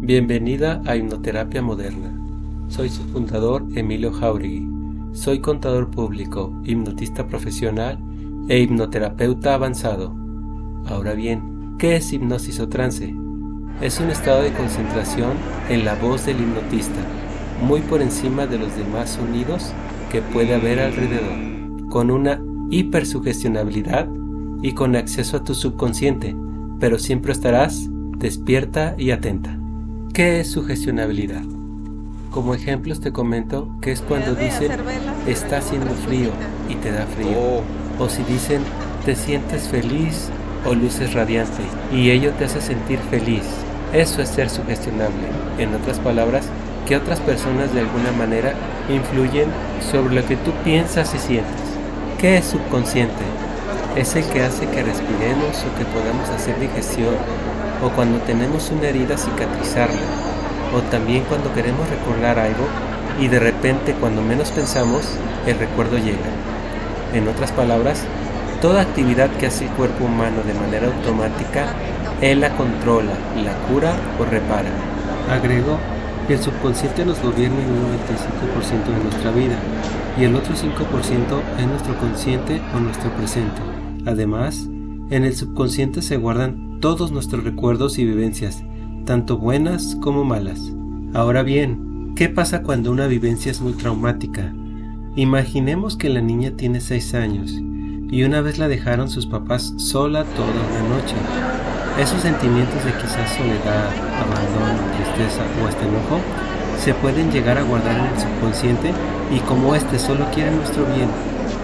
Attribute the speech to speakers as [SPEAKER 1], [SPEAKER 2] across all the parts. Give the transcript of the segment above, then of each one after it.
[SPEAKER 1] Bienvenida a Hipnoterapia Moderna. Soy su fundador, Emilio Jáuregui. Soy contador público, hipnotista profesional e hipnoterapeuta avanzado. Ahora bien, ¿qué es hipnosis o trance? Es un estado de concentración en la voz del hipnotista, muy por encima de los demás sonidos que puede haber alrededor, con una hipersugestionabilidad y con acceso a tu subconsciente, pero siempre estarás despierta y atenta. ¿Qué es sugestionabilidad? Como ejemplos te comento que es cuando dicen está haciendo frío y te da frío, o si dicen te sientes feliz o luces radiante y ello te hace sentir feliz. Eso es ser sugestionable. En otras palabras, que otras personas de alguna manera influyen sobre lo que tú piensas y sientes. ¿Qué es subconsciente? Es el que hace que respiremos o que podamos hacer digestión, o cuando tenemos una herida cicatrizarla, o también cuando queremos recordar algo y de repente cuando menos pensamos el recuerdo llega. En otras palabras, toda actividad que hace el cuerpo humano de manera automática, él la controla, la cura o repara. Agregó que el subconsciente nos gobierna en un 95% de nuestra vida y el otro 5% es nuestro consciente o nuestro presente. Además, en el subconsciente se guardan todos nuestros recuerdos y vivencias, tanto buenas como malas. Ahora bien, ¿qué pasa cuando una vivencia es muy traumática? Imaginemos que la niña tiene 6 años y una vez la dejaron sus papás sola toda una noche. Esos sentimientos de quizás soledad, abandono, tristeza o hasta enojo se pueden llegar a guardar en el subconsciente y como éste solo quiere nuestro bien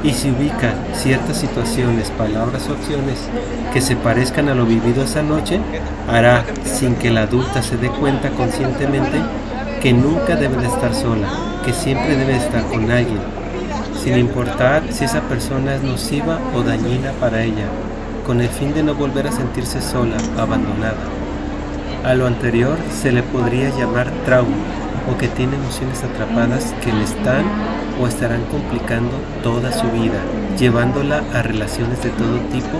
[SPEAKER 1] y si ubica ciertas situaciones, palabras o acciones que se parezcan a lo vivido esa noche, hará, sin que la adulta se dé cuenta conscientemente, que nunca debe de estar sola, que siempre debe estar con alguien, sin importar si esa persona es nociva o dañina para ella, con el fin de no volver a sentirse sola, abandonada. A lo anterior se le podría llamar trauma, o que tiene emociones atrapadas que le están o estarán complicando toda su vida, llevándola a relaciones de todo tipo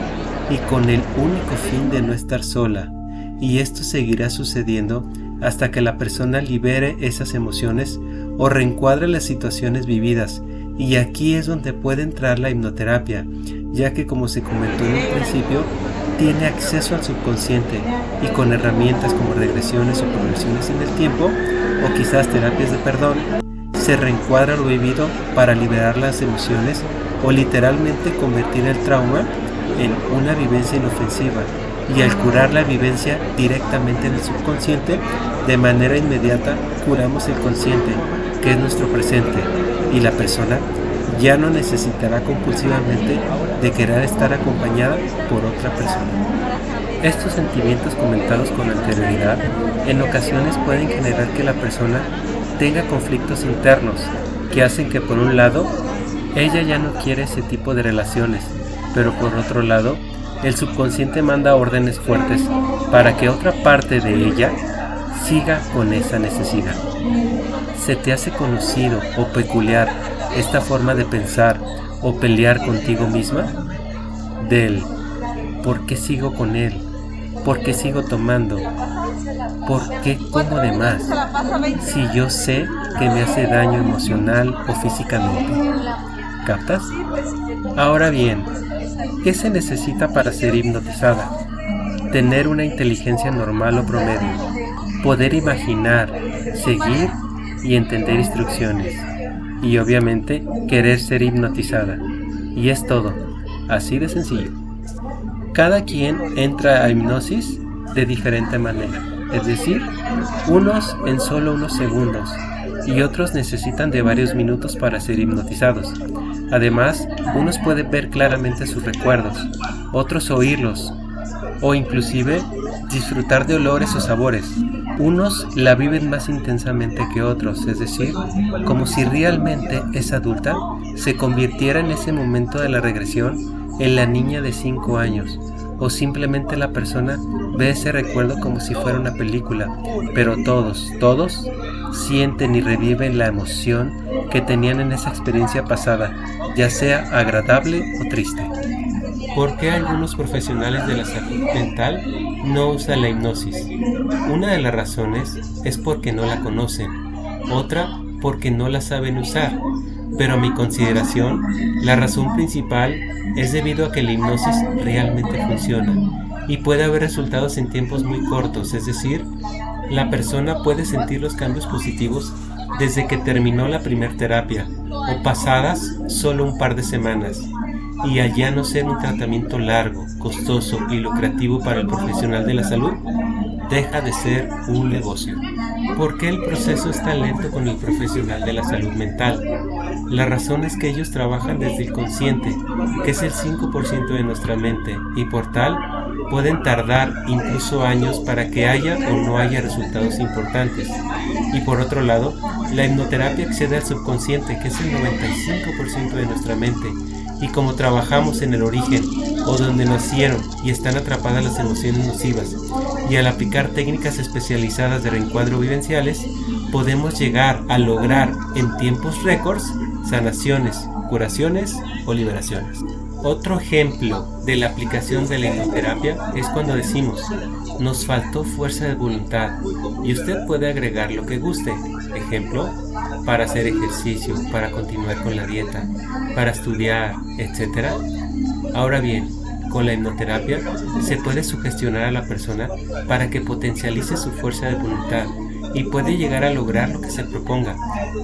[SPEAKER 1] y con el único fin de no estar sola. Y esto seguirá sucediendo hasta que la persona libere esas emociones o reencuadre las situaciones vividas. Y aquí es donde puede entrar la hipnoterapia, ya que como se comentó en un principio, tiene acceso al subconsciente y con herramientas como regresiones o progresiones en el tiempo o quizás terapias de perdón, se reencuadra lo vivido para liberar las emociones o literalmente convertir el trauma en una vivencia inofensiva y al curar la vivencia directamente en el subconsciente, de manera inmediata curamos el consciente, que es nuestro presente, y la persona ya no necesitará compulsivamente de querer estar acompañada por otra persona. Estos sentimientos comentados con anterioridad en ocasiones pueden generar que la persona tenga conflictos internos que hacen que por un lado ella ya no quiere ese tipo de relaciones, pero por otro lado el subconsciente manda órdenes fuertes para que otra parte de ella siga con esa necesidad. ¿Se te hace conocido o peculiar esta forma de pensar o pelear contigo misma? Del ¿por qué sigo con él? ¿Por qué sigo tomando? ¿Por qué como de más? Si yo sé que me hace daño emocional o físicamente. ¿Captas? Ahora bien, ¿qué se necesita para ser hipnotizada? Tener una inteligencia normal o promedio, poder imaginar, seguir y entender instrucciones, y obviamente querer ser hipnotizada. Y es todo, así de sencillo. Cada quien entra a hipnosis de diferente manera, es decir, unos en solo unos segundos y otros necesitan de varios minutos para ser hipnotizados. Además, unos pueden ver claramente sus recuerdos, otros oírlos o inclusive disfrutar de olores o sabores. Unos la viven más intensamente que otros, es decir, como si realmente esa adulta se convirtiera en ese momento de la regresión en la niña de 5 años, o simplemente la persona ve ese recuerdo como si fuera una película, pero todos sienten y reviven la emoción que tenían en esa experiencia pasada, ya sea agradable o triste. ¿Por qué algunos profesionales de la salud mental no usan la hipnosis? Una de las razones es porque no la conocen, otra porque no la saben usar, pero a mi consideración, la razón principal es debido a que la hipnosis realmente funciona y puede haber resultados en tiempos muy cortos, es decir, la persona puede sentir los cambios positivos desde que terminó la primera terapia o pasadas solo un par de semanas, y al ya no ser un tratamiento largo, costoso y lucrativo para el profesional de la salud, deja de ser un negocio. ¿Por qué el proceso es tan lento con el profesional de la salud mental? La razón es que ellos trabajan desde el consciente, que es el 5% de nuestra mente, y por tal, pueden tardar incluso años para que haya o no haya resultados importantes. Y por otro lado, la hipnoterapia accede al subconsciente, que es el 95% de nuestra mente, y como trabajamos en el origen o donde nacieron y están atrapadas las emociones nocivas, y al aplicar técnicas especializadas de reencuadro vivenciales, podemos llegar a lograr en tiempos récords sanaciones, curaciones o liberaciones. Otro ejemplo de la aplicación de la hipnoterapia es cuando decimos, nos faltó fuerza de voluntad, y usted puede agregar lo que guste. Ejemplo, para hacer ejercicio, para continuar con la dieta, para estudiar, etc. Ahora bien, con la hipnoterapia se puede sugestionar a la persona para que potencialice su fuerza de voluntad y puede llegar a lograr lo que se proponga,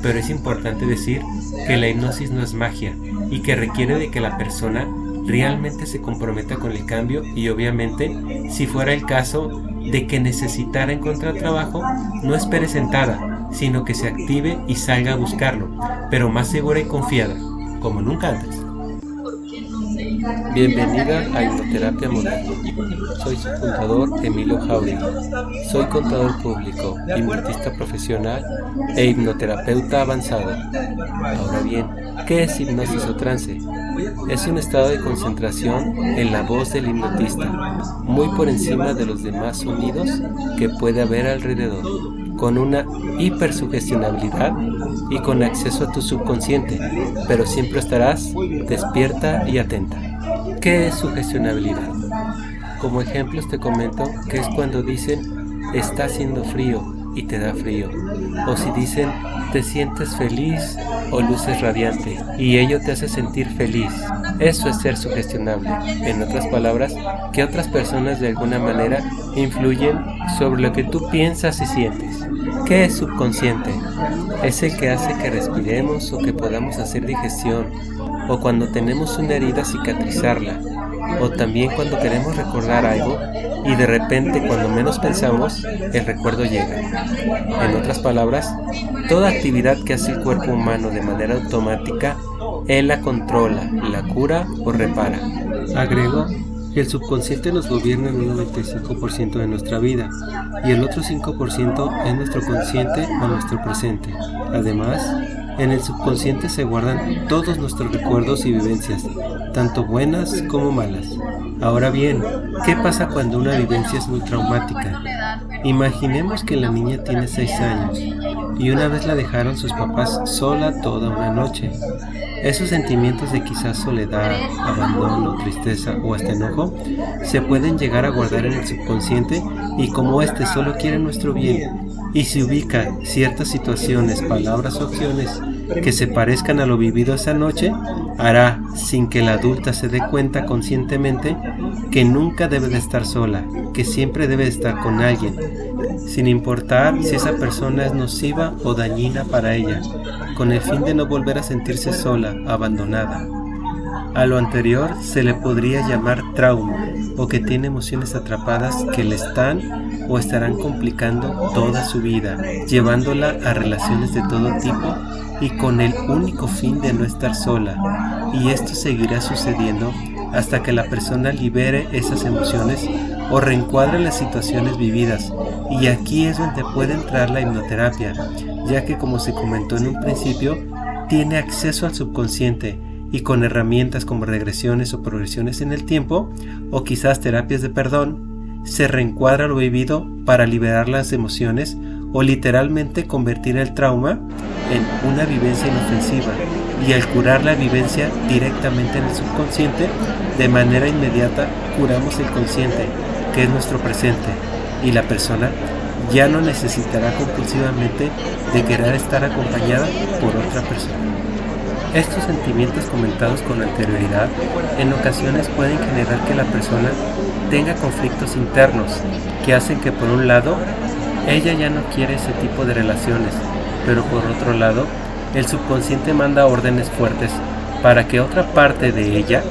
[SPEAKER 1] pero es importante decir que la hipnosis no es magia y que requiere de que la persona realmente se comprometa con el cambio y obviamente, si fuera el caso de que necesitara encontrar trabajo, no espere sentada, sino que se active y salga a buscarlo, pero más segura y confiada, como nunca antes. Bienvenida a Hipnoterapia Moderna. Soy su fundador, Emilio Jauregui. Soy contador público, hipnotista profesional e hipnoterapeuta avanzado. Ahora bien, ¿qué es hipnosis o trance? Es un estado de concentración en la voz del hipnotista, muy por encima de los demás sonidos que puede haber alrededor, con una hipersugestionabilidad y con acceso a tu subconsciente, pero siempre estarás despierta y atenta. ¿Qué es sugestionabilidad? Como ejemplos te comento que es cuando dicen está haciendo frío y te da frío, o si dicen te sientes feliz o luces radiante y ello te hace sentir feliz. Eso es ser sugestionable. En otras palabras, que otras personas de alguna manera influyen sobre lo que tú piensas y sientes. ¿Qué es subconsciente? Es el que hace que respiremos o que podamos hacer digestión, o cuando tenemos una herida cicatrizarla, o también cuando queremos recordar algo y de repente cuando menos pensamos, el recuerdo llega. En otras palabras, toda actividad que hace el cuerpo humano de manera automática, él la controla, la cura o repara. Agrego que el subconsciente nos gobierna en un 95% de nuestra vida y el otro 5% es nuestro consciente o nuestro presente. Además, en el subconsciente se guardan todos nuestros recuerdos y vivencias, tanto buenas como malas. Ahora bien, ¿qué pasa cuando una vivencia es muy traumática? Imaginemos que la niña tiene 6 años y una vez la dejaron sus papás sola toda una noche. Esos sentimientos de quizás soledad, abandono, tristeza o hasta enojo se pueden llegar a guardar en el subconsciente y como este solo quiere nuestro bien y se ubican ciertas situaciones, palabras o acciones que se parezcan a lo vivido esa noche, hará, sin que la adulta se dé cuenta conscientemente, que nunca debe de estar sola, que siempre debe de estar con alguien, sin importar si esa persona es nociva o dañina para ella, con el fin de no volver a sentirse sola, abandonada. A lo anterior se le podría llamar trauma, o que tiene emociones atrapadas que le están o estarán complicando toda su vida, llevándola a relaciones de todo tipo y con el único fin de no estar sola. Y esto seguirá sucediendo hasta que la persona libere esas emociones o reencuadre las situaciones vividas. Y aquí es donde puede entrar la hipnoterapia, ya que como se comentó en un principio, tiene acceso al subconsciente y con herramientas como regresiones o progresiones en el tiempo, o quizás terapias de perdón, se reencuadra lo vivido para liberar las emociones o literalmente convertir el trauma en una vivencia inofensiva, y al curar la vivencia directamente en el subconsciente, de manera inmediata curamos el consciente, que es nuestro presente, y la persona ya no necesitará compulsivamente de querer estar acompañada por otra persona. Estos sentimientos comentados con anterioridad en ocasiones pueden generar que la persona tenga conflictos internos que hacen que, por un lado, ella ya no quiere ese tipo de relaciones, pero por otro lado, el subconsciente manda órdenes fuertes para que otra parte de ella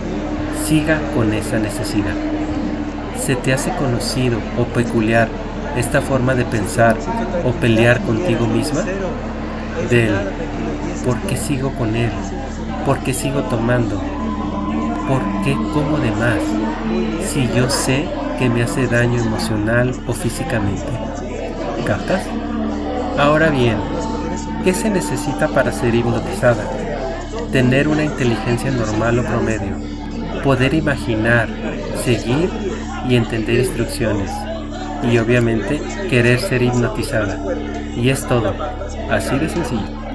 [SPEAKER 1] siga con esa necesidad. ¿Se te hace conocido o peculiar esta forma de pensar o pelear contigo misma? Del ¿por qué sigo con él? ¿Por qué sigo tomando? ¿Por qué como de más? Si yo sé que me hace daño emocional o físicamente. ¿Captas? Ahora bien, ¿qué se necesita para ser hipnotizada? Tener una inteligencia normal o promedio, poder imaginar, seguir y entender instrucciones, y obviamente querer ser hipnotizada. Y es todo, así de sencillo.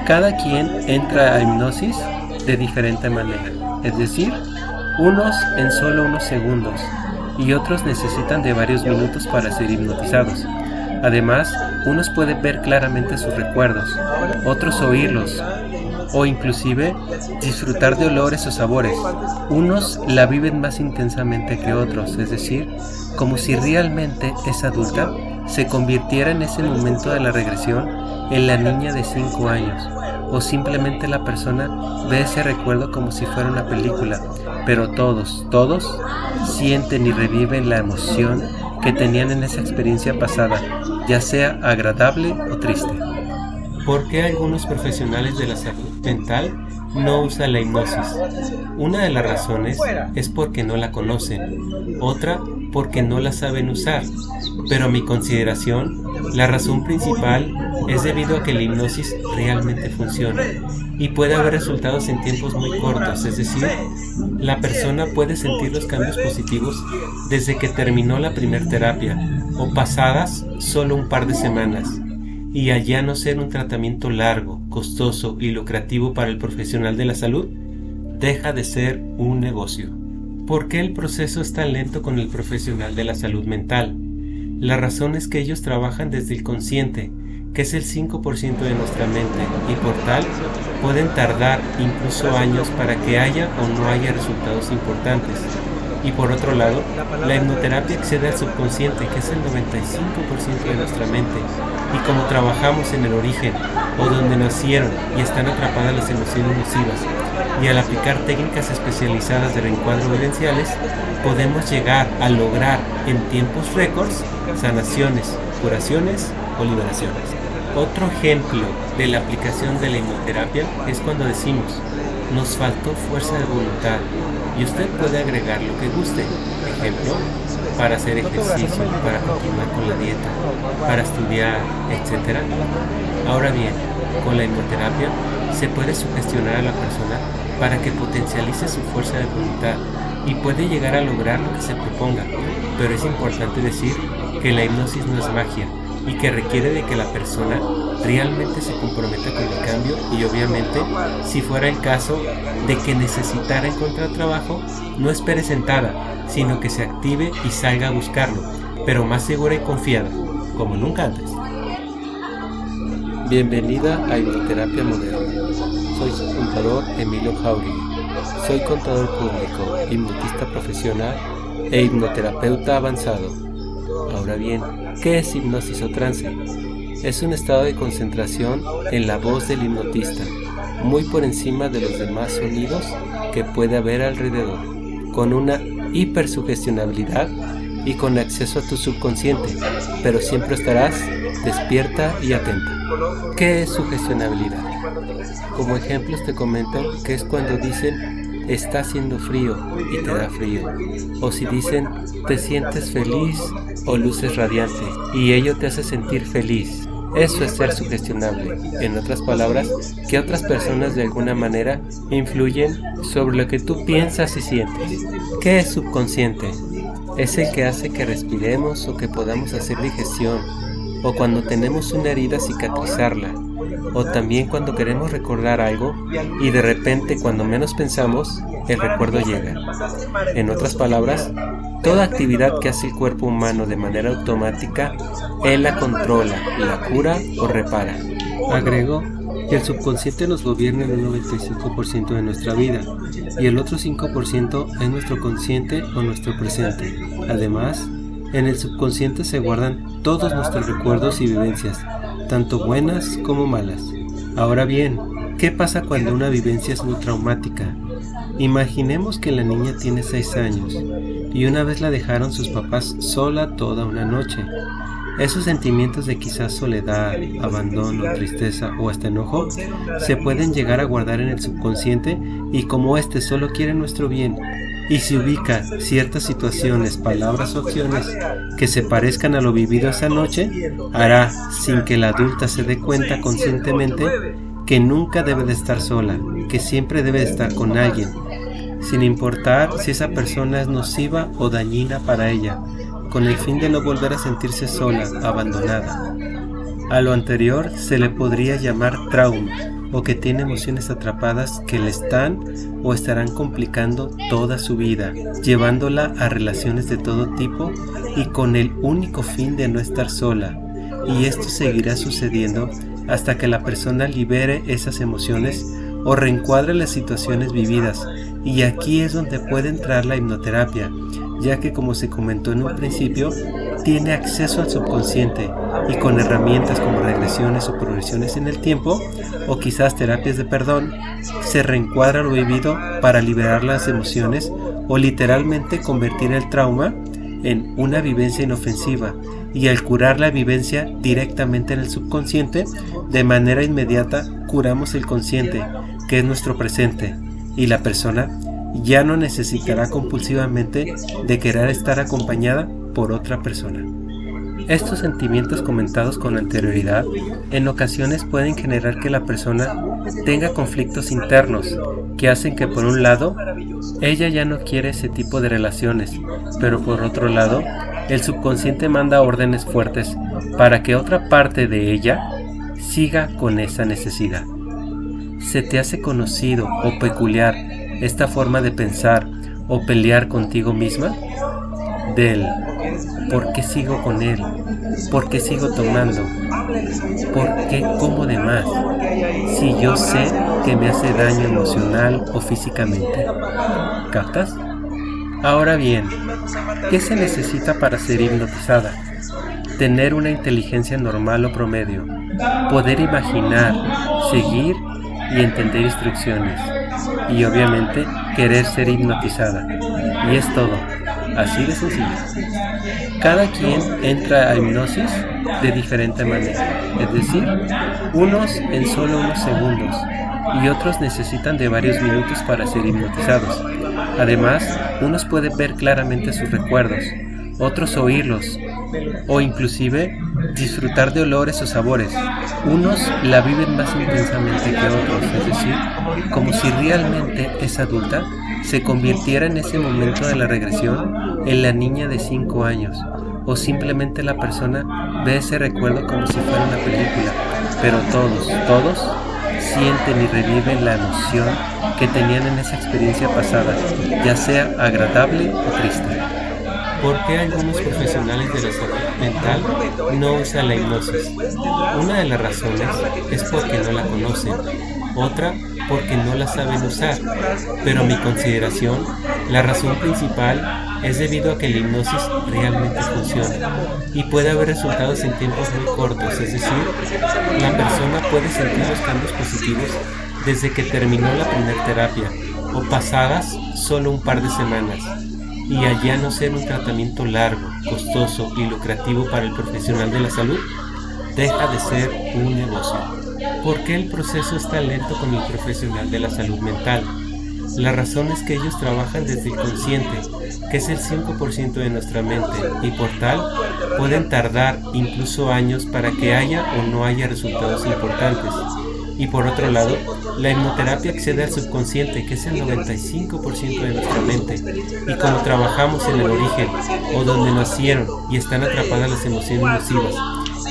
[SPEAKER 1] Cada quien entra a hipnosis de diferente manera, es decir, unos en solo unos segundos y otros necesitan de varios minutos para ser hipnotizados. Además, unos pueden ver claramente sus recuerdos, otros oírlos, o inclusive disfrutar de olores o sabores. Unos la viven más intensamente que otros, es decir, como si realmente esa adulta se convirtiera en ese momento de la regresión en la niña de 5 años, o simplemente la persona ve ese recuerdo como si fuera una película, pero todos sienten y reviven la emoción que tenían en esa experiencia pasada, ya sea agradable o triste. ¿Por qué algunos profesionales de la salud mental no usan la hipnosis? Una de las razones es porque no la conocen, otra porque no la saben usar, pero a mi consideración, la razón principal es debido a que la hipnosis realmente funciona y puede haber resultados en tiempos muy cortos, es decir, la persona puede sentir los cambios positivos desde que terminó la primera terapia o pasadas solo un par de semanas, y al ya no ser un tratamiento largo, costoso y lucrativo para el profesional de la salud, deja de ser un negocio. ¿Por qué el proceso es tan lento con el profesional de la salud mental? La razón es que ellos trabajan desde el consciente, que es el 5% de nuestra mente, y por tal pueden tardar incluso años para que haya o no haya resultados importantes. Y por otro lado, la hipnoterapia accede al subconsciente, que es el 95% de nuestra mente, y como trabajamos en el origen, o donde nacieron y están atrapadas las emociones nocivas, y al aplicar técnicas especializadas de reencuadro vivenciales, podemos llegar a lograr en tiempos récords sanaciones, curaciones o liberaciones. Otro ejemplo de la aplicación de la hipnoterapia es cuando decimos, nos faltó fuerza de voluntad, y usted puede agregar lo que guste. Ejemplo, para hacer ejercicio, para continuar con la dieta, para estudiar, etc. Ahora bien, con la hipnoterapia se puede sugestionar a la persona para que potencialice su fuerza de voluntad y puede llegar a lograr lo que se proponga, pero es importante decir que la hipnosis no es magia y que requiere de que la persona realmente se comprometa con el cambio, y obviamente, si fuera el caso de que necesitara encontrar trabajo, no espere sentada, sino que se active y salga a buscarlo, pero más segura y confiada, como nunca antes. Bienvenida a Hipnoterapia Moderna. Soy su fundador, Emilio Jauregui. Soy contador público, hipnotista profesional e hipnoterapeuta avanzado. Ahora bien, ¿qué es hipnosis o trance? Es un estado de concentración en la voz del hipnotista, muy por encima de los demás sonidos que puede haber alrededor, con una hipersugestionabilidad y con acceso a tu subconsciente, pero siempre estarás despierta y atenta. ¿Qué es sugestionabilidad? Como ejemplos te comento que es cuando dicen está haciendo frío y te da frío, o si dicen te sientes feliz o luces radiante y ello te hace sentir feliz. Eso es ser sugestionable. En otras palabras, que otras personas de alguna manera influyen sobre lo que tú piensas y sientes. ¿Qué es subconsciente? Es el que hace que respiremos o que podamos hacer digestión, o cuando tenemos una herida cicatrizarla, o también cuando queremos recordar algo y de repente cuando menos pensamos, el recuerdo llega. En otras palabras, toda actividad que hace el cuerpo humano de manera automática, él la controla, la cura o repara. Agregó que el subconsciente nos gobierna en un 95% de nuestra vida y el otro 5% es nuestro consciente o nuestro presente. Además, en el subconsciente se guardan todos nuestros recuerdos y vivencias, tanto buenas como malas. Ahora bien, ¿qué pasa cuando una vivencia es muy traumática? Imaginemos que la niña tiene 6 años y una vez la dejaron sus papás sola toda una noche. Esos sentimientos de quizás soledad, abandono, tristeza o hasta enojo se pueden llegar a guardar en el subconsciente y como éste solo quiere nuestro bien y si ubica ciertas situaciones, palabras o acciones que se parezcan a lo vivido esa noche, hará, sin que la adulta se dé cuenta conscientemente, que nunca debe de estar sola, que siempre debe de estar con alguien, sin importar si esa persona es nociva o dañina para ella, con el fin de no volver a sentirse sola, abandonada. A lo anterior se le podría llamar trauma, o que tiene emociones atrapadas que le están o estarán complicando toda su vida, llevándola a relaciones de todo tipo y con el único fin de no estar sola. Y esto seguirá sucediendo hasta que la persona libere esas emociones o reencuadre las situaciones vividas. Y aquí es donde puede entrar la hipnoterapia, ya que como se comentó en un principio, tiene acceso al subconsciente y con herramientas como regresiones o progresiones en el tiempo o quizás terapias de perdón, se reencuadra lo vivido para liberar las emociones o literalmente convertir el trauma en una vivencia inofensiva y al curar la vivencia directamente en el subconsciente, de manera inmediata curamos el consciente, que es nuestro presente, y la persona ya no necesitará compulsivamente de querer estar acompañada por otra persona. Estos sentimientos comentados con anterioridad en ocasiones pueden generar que la persona tenga conflictos internos que hacen que por un lado ella ya no quiere ese tipo de relaciones, pero por otro lado el subconsciente manda órdenes fuertes para que otra parte de ella siga con esa necesidad. ¿Se te hace conocido o peculiar esta forma de pensar o pelear contigo misma? Del ¿por qué sigo con él? ¿Por qué sigo tomando? ¿Por qué como de más? Si yo sé que me hace daño emocional o físicamente. ¿Captas? Ahora bien, ¿qué se necesita para ser hipnotizada? Tener una inteligencia normal o promedio, poder imaginar, seguir y entender instrucciones, y obviamente querer ser hipnotizada. Y es todo, así de sencillo. Cada quien entra a hipnosis de diferente manera, es decir, unos en solo unos segundos y otros necesitan de varios minutos para ser hipnotizados. Además, unos pueden ver claramente sus recuerdos, otros oírlos o inclusive disfrutar de olores o sabores. Unos la viven más intensamente que otros, es decir, como si realmente esa adulta se convirtiera en ese momento de la regresión en la niña de 5 años, o simplemente la persona ve ese recuerdo como si fuera una película, pero todos sienten y reviven la emoción que tenían en esa experiencia pasada, ya sea agradable o triste. ¿Por qué algunos profesionales de la salud mental no usan la hipnosis? Una de las razones es porque no la conocen, otra porque no la saben usar, pero a mi consideración, la razón principal es debido a que la hipnosis realmente funciona y puede haber resultados en tiempos muy cortos, es decir, la persona puede sentir los cambios positivos desde que terminó la primera terapia o pasadas solo un par de semanas, y allá no ser un tratamiento largo, costoso y lucrativo para el profesional de la salud, deja de ser un negocio. ¿Por qué el proceso es tan lento con el profesional de la salud mental? La razón es que ellos trabajan desde el consciente, que es el 5% de nuestra mente, y por tal, pueden tardar incluso años para que haya o no haya resultados importantes. Y por otro lado, la hipnoterapia accede al subconsciente, que es el 95% de nuestra mente, y como trabajamos en el origen, o donde nacieron y están atrapadas las emociones nocivas,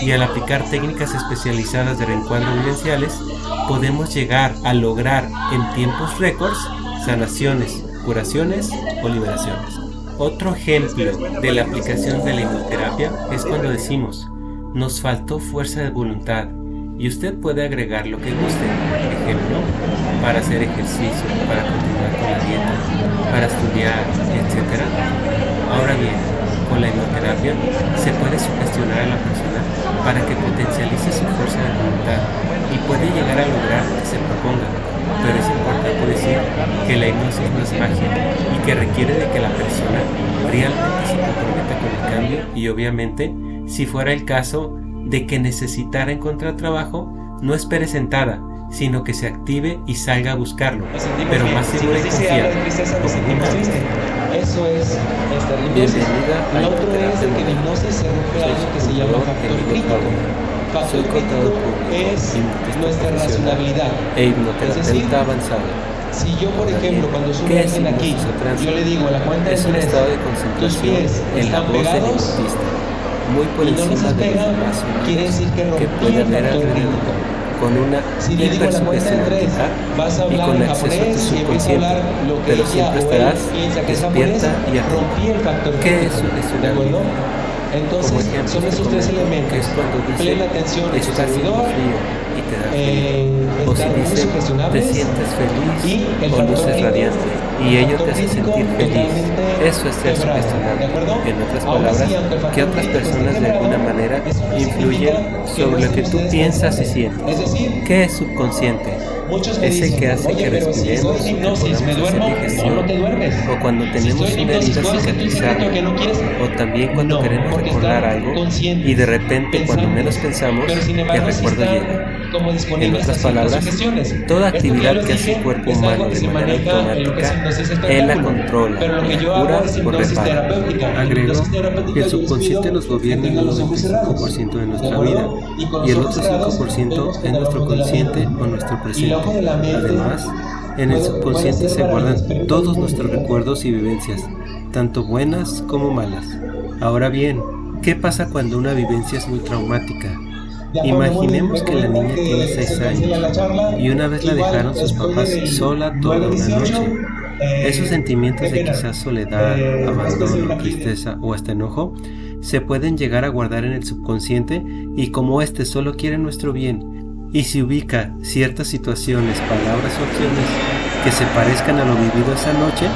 [SPEAKER 1] y al aplicar técnicas especializadas de reencuadro vivenciales, podemos llegar a lograr en tiempos récords sanaciones, curaciones o liberaciones. Otro ejemplo de la aplicación de la hipnoterapia es cuando decimos, nos faltó fuerza de voluntad, y usted puede agregar lo que guste, ejemplo, para hacer ejercicio, para continuar con la dieta, para estudiar, etc. Ahora bien, con la hipnoterapia se puede sugestionar a la persona para que potencialice su fuerza de voluntad y puede llegar a lograr lo que se proponga, pero es importante decir que la hipnosis no es magia y que requiere de que la persona realmente se comprometa con el cambio y obviamente, si fuera el caso de que necesitara encontrar trabajo, no espere sentada, sino que se active y salga a buscarlo, pero más segura y confiada.
[SPEAKER 2] Eso es
[SPEAKER 1] Bienvenida a
[SPEAKER 2] lo otro es de que en hipnosis se rompe algo que se llama factor crítico. Factor crítico es nuestra racionalidad.
[SPEAKER 1] E hipnoterapeuta avanzado.
[SPEAKER 2] Si yo, por ejemplo, cuando sube alguien aquí, yo le digo a la cuenta de 3,
[SPEAKER 1] es un estado de
[SPEAKER 2] tus
[SPEAKER 1] concentración
[SPEAKER 2] pies
[SPEAKER 1] en la
[SPEAKER 2] están
[SPEAKER 1] voz del
[SPEAKER 2] pegados
[SPEAKER 1] hipnotista, muy por
[SPEAKER 2] y no los
[SPEAKER 1] encima
[SPEAKER 2] has
[SPEAKER 1] de los
[SPEAKER 2] pegado,
[SPEAKER 1] demás
[SPEAKER 2] quiere decir que
[SPEAKER 1] que
[SPEAKER 2] rompí
[SPEAKER 1] puede
[SPEAKER 2] el
[SPEAKER 1] haber
[SPEAKER 2] factor
[SPEAKER 1] alrededor,
[SPEAKER 2] crítico.
[SPEAKER 1] con una
[SPEAKER 2] Si le digo a la cuenta de 3,
[SPEAKER 1] hipersugestionalidad
[SPEAKER 2] vas a
[SPEAKER 1] y
[SPEAKER 2] hablar
[SPEAKER 1] con
[SPEAKER 2] en
[SPEAKER 1] acceso a tu
[SPEAKER 2] japonés y empieza a
[SPEAKER 1] subconsciente,
[SPEAKER 2] hablar lo que
[SPEAKER 1] pero
[SPEAKER 2] ella
[SPEAKER 1] siempre
[SPEAKER 2] o él
[SPEAKER 1] estarás
[SPEAKER 2] piensa que es japonés,
[SPEAKER 1] despierta y atenta.
[SPEAKER 2] rompí el factor
[SPEAKER 1] ¿Qué es
[SPEAKER 2] crítico? ¿De
[SPEAKER 1] sugestionalidad?
[SPEAKER 2] acuerdo? Entonces,
[SPEAKER 1] Como ejemplo,
[SPEAKER 2] son esos tres elementos.
[SPEAKER 1] que es cuando dice,
[SPEAKER 2] Plena atención en su
[SPEAKER 1] estás siendo
[SPEAKER 2] servidor,
[SPEAKER 1] frío y te da frío. O si
[SPEAKER 2] estar muy
[SPEAKER 1] dice, te
[SPEAKER 2] sugestionables
[SPEAKER 1] sientes feliz
[SPEAKER 2] y el
[SPEAKER 1] o
[SPEAKER 2] factor
[SPEAKER 1] luces
[SPEAKER 2] crítico,
[SPEAKER 1] radiante y
[SPEAKER 2] el
[SPEAKER 1] ello te
[SPEAKER 2] factor
[SPEAKER 1] hace
[SPEAKER 2] crítico
[SPEAKER 1] sentir feliz.
[SPEAKER 2] totalmente
[SPEAKER 1] Eso es ser
[SPEAKER 2] quebrado,
[SPEAKER 1] sugestionable.
[SPEAKER 2] ¿de acuerdo?
[SPEAKER 1] En otras
[SPEAKER 2] Ahora
[SPEAKER 1] palabras,
[SPEAKER 2] sí, aunque el factor
[SPEAKER 1] que otras
[SPEAKER 2] crítico esté
[SPEAKER 1] personas de
[SPEAKER 2] quebrado,
[SPEAKER 1] alguna manera
[SPEAKER 2] eso no
[SPEAKER 1] influyen
[SPEAKER 2] significa que
[SPEAKER 1] sobre lo que
[SPEAKER 2] no
[SPEAKER 1] tú
[SPEAKER 2] estés
[SPEAKER 1] piensas y
[SPEAKER 2] descansando.
[SPEAKER 1] sientes.
[SPEAKER 2] Es decir,
[SPEAKER 1] ¿Qué es subconsciente?
[SPEAKER 2] muchos me
[SPEAKER 1] Es el
[SPEAKER 2] dicen,
[SPEAKER 1] que hace
[SPEAKER 2] oye,
[SPEAKER 1] que
[SPEAKER 2] pero si
[SPEAKER 1] respiremos,
[SPEAKER 2] estoy en
[SPEAKER 1] que
[SPEAKER 2] hipnosis, ¿me
[SPEAKER 1] podamos
[SPEAKER 2] duermo
[SPEAKER 1] hacer
[SPEAKER 2] o
[SPEAKER 1] digestión,
[SPEAKER 2] no te duermes?
[SPEAKER 1] o cuando
[SPEAKER 2] Si
[SPEAKER 1] tenemos
[SPEAKER 2] estoy en
[SPEAKER 1] una
[SPEAKER 2] hipnosis,
[SPEAKER 1] herida
[SPEAKER 2] ¿puedo sentir secreto
[SPEAKER 1] cicatrizada,
[SPEAKER 2] que no quieres?
[SPEAKER 1] o también cuando
[SPEAKER 2] No,
[SPEAKER 1] queremos
[SPEAKER 2] porque
[SPEAKER 1] recordar
[SPEAKER 2] están
[SPEAKER 1] algo
[SPEAKER 2] conscientes,
[SPEAKER 1] y de repente cuando menos pensamos
[SPEAKER 2] pero sin
[SPEAKER 1] el
[SPEAKER 2] embargo sí
[SPEAKER 1] recuerdo
[SPEAKER 2] están
[SPEAKER 1] llega.
[SPEAKER 2] como
[SPEAKER 1] En
[SPEAKER 2] disponibles
[SPEAKER 1] otras
[SPEAKER 2] a ciertas
[SPEAKER 1] palabras,
[SPEAKER 2] sugestiones.
[SPEAKER 1] toda
[SPEAKER 2] Esto
[SPEAKER 1] actividad
[SPEAKER 2] ya lo
[SPEAKER 1] que hace el
[SPEAKER 2] dije,
[SPEAKER 1] cuerpo
[SPEAKER 2] es algo
[SPEAKER 1] humano
[SPEAKER 2] que
[SPEAKER 1] de
[SPEAKER 2] se
[SPEAKER 1] manera
[SPEAKER 2] maneja en lo que es hipnosis
[SPEAKER 1] automática, él la
[SPEAKER 2] espectáculo.
[SPEAKER 1] controla,
[SPEAKER 2] Pero lo que yo
[SPEAKER 1] la
[SPEAKER 2] hago
[SPEAKER 1] cura
[SPEAKER 2] es
[SPEAKER 1] o
[SPEAKER 2] hipnosis
[SPEAKER 1] repara.
[SPEAKER 2] terapéutica. En
[SPEAKER 1] Agrego
[SPEAKER 2] hipnosis terapéutica
[SPEAKER 1] que el
[SPEAKER 2] yo les
[SPEAKER 1] subconsciente
[SPEAKER 2] pido
[SPEAKER 1] nos gobierna
[SPEAKER 2] que
[SPEAKER 1] en
[SPEAKER 2] tengan
[SPEAKER 1] el
[SPEAKER 2] los ojos cerrados,
[SPEAKER 1] 95% de
[SPEAKER 2] ¿de
[SPEAKER 1] nuestra
[SPEAKER 2] acuerdo?
[SPEAKER 1] vida
[SPEAKER 2] con
[SPEAKER 1] y el
[SPEAKER 2] los
[SPEAKER 1] otro
[SPEAKER 2] ojos cerrados
[SPEAKER 1] 5%
[SPEAKER 2] vemos
[SPEAKER 1] es
[SPEAKER 2] con el
[SPEAKER 1] nuestro
[SPEAKER 2] ojo de la
[SPEAKER 1] consciente
[SPEAKER 2] mente.
[SPEAKER 1] o nuestro
[SPEAKER 2] Y el ojo de la
[SPEAKER 1] presente.
[SPEAKER 2] mente
[SPEAKER 1] Además, en el subconsciente se guardan todos nuestros recuerdos y vivencias, tanto buenas como malas. Ahora bien, ¿qué pasa cuando una vivencia es muy traumática? Imaginemos que la niña tiene 6 años y una vez la dejaron sus papás sola toda una noche. Esos sentimientos de quizás soledad, abandono, tristeza o hasta enojo se pueden llegar a guardar en el subconsciente y como éste solo quiere nuestro bien y si ubica ciertas situaciones, palabras o acciones que se parezcan a lo vivido esa noche,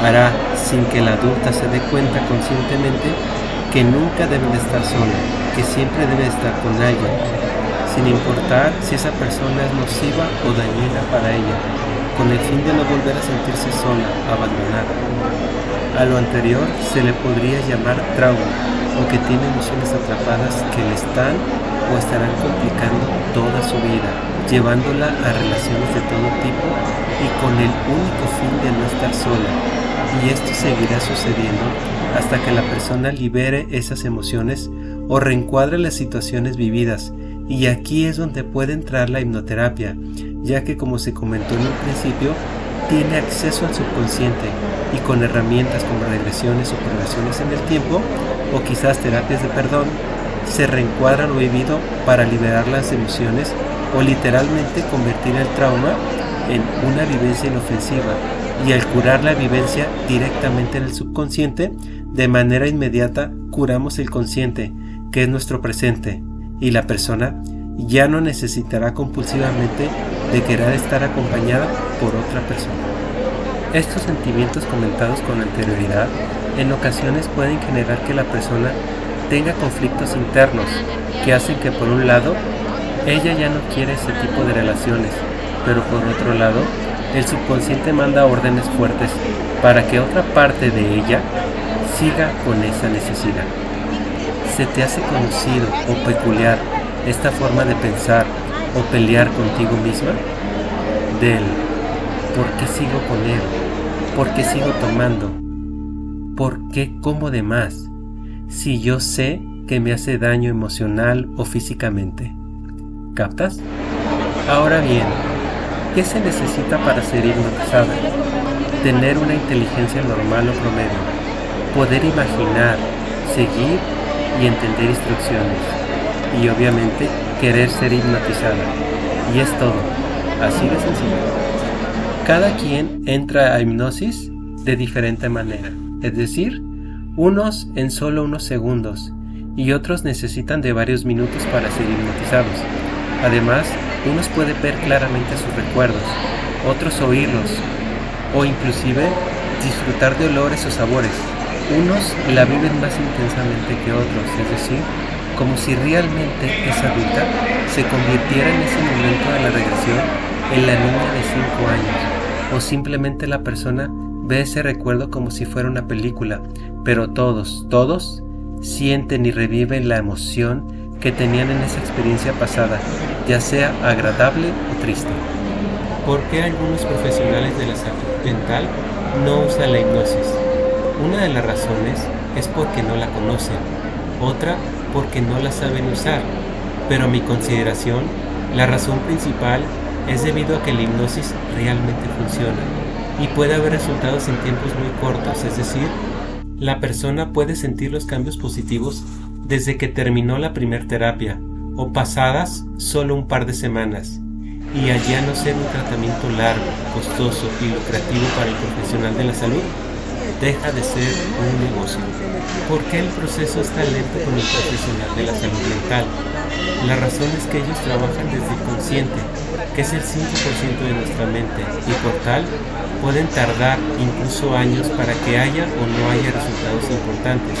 [SPEAKER 1] hará sin que la adulta se dé cuenta conscientemente que nunca debe de estar sola, que siempre debe estar con alguien, sin importar si esa persona es nociva o dañina para ella, con el fin de no volver a sentirse sola, abandonada. A lo anterior se le podría llamar trauma, o que tiene emociones atrapadas que le están o estarán complicando toda su vida, llevándola a relaciones de todo tipo y con el único fin de no estar sola. Y esto seguirá sucediendo hasta que la persona libere esas emociones o reencuadre las situaciones vividas. Y aquí es donde puede entrar la hipnoterapia, ya que como se comentó en un principio, tiene acceso al subconsciente y con herramientas como regresiones o progresiones en el tiempo o quizás terapias de perdón, se reencuadra lo vivido para liberar las emociones o literalmente convertir el trauma en una vivencia inofensiva y al curar la vivencia directamente en el subconsciente, de manera inmediata curamos el consciente, que es nuestro presente, y la persona ya no necesitará compulsivamente de querer estar acompañada por otra persona. Estos sentimientos comentados con anterioridad en ocasiones pueden generar que la persona tenga conflictos internos que hacen que por un lado ella ya no quiere ese tipo de relaciones, pero por otro lado el subconsciente manda órdenes fuertes para que otra parte de ella siga con esa necesidad. ¿Se te hace conocido o peculiar esta forma de pensar o pelear contigo misma? Del ¿por qué sigo con él? ¿Por qué sigo tomando? ¿Por qué como de más? Si yo sé que me hace daño emocional o físicamente. ¿Captas? Ahora bien, ¿qué se necesita para ser hipnotizada? Tener una inteligencia normal o promedio, poder imaginar, seguir y entender instrucciones, y obviamente querer ser hipnotizada. Y es todo, así de sencillo. Cada quien entra a hipnosis de diferente manera, es decir, unos en solo unos segundos y otros necesitan de varios minutos para ser hipnotizados. Además, unos pueden ver claramente sus recuerdos, otros oírlos o inclusive disfrutar de olores o sabores. Unos la viven más intensamente que otros, es decir, como si realmente esa adulta se convirtiera en ese momento de la regresión en la niña de 5 años, o simplemente la persona ve ese recuerdo como si fuera una película, pero todos sienten y reviven la emoción que tenían en esa experiencia pasada, ya sea agradable o triste. ¿Por qué algunos profesionales de la salud mental no usan la hipnosis? Una de las razones es porque no la conocen, otra porque no la saben usar, pero a mi consideración, la razón principal es debido a que la hipnosis realmente funciona y puede haber resultados en tiempos muy cortos, es decir, la persona puede sentir los cambios positivos desde que terminó la primer terapia o pasadas solo un par de semanas, y al ya no ser un tratamiento largo, costoso y lucrativo para el profesional de la salud, deja de ser un negocio. ¿Por qué el proceso es tan lento con el profesional de la salud mental? La razón es que ellos trabajan desde el consciente, que es el 5% de nuestra mente, y por tal pueden tardar incluso años para que haya o no haya resultados importantes.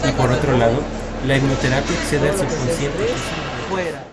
[SPEAKER 1] Y por otro lado, la hipnoterapia accede al subconsciente.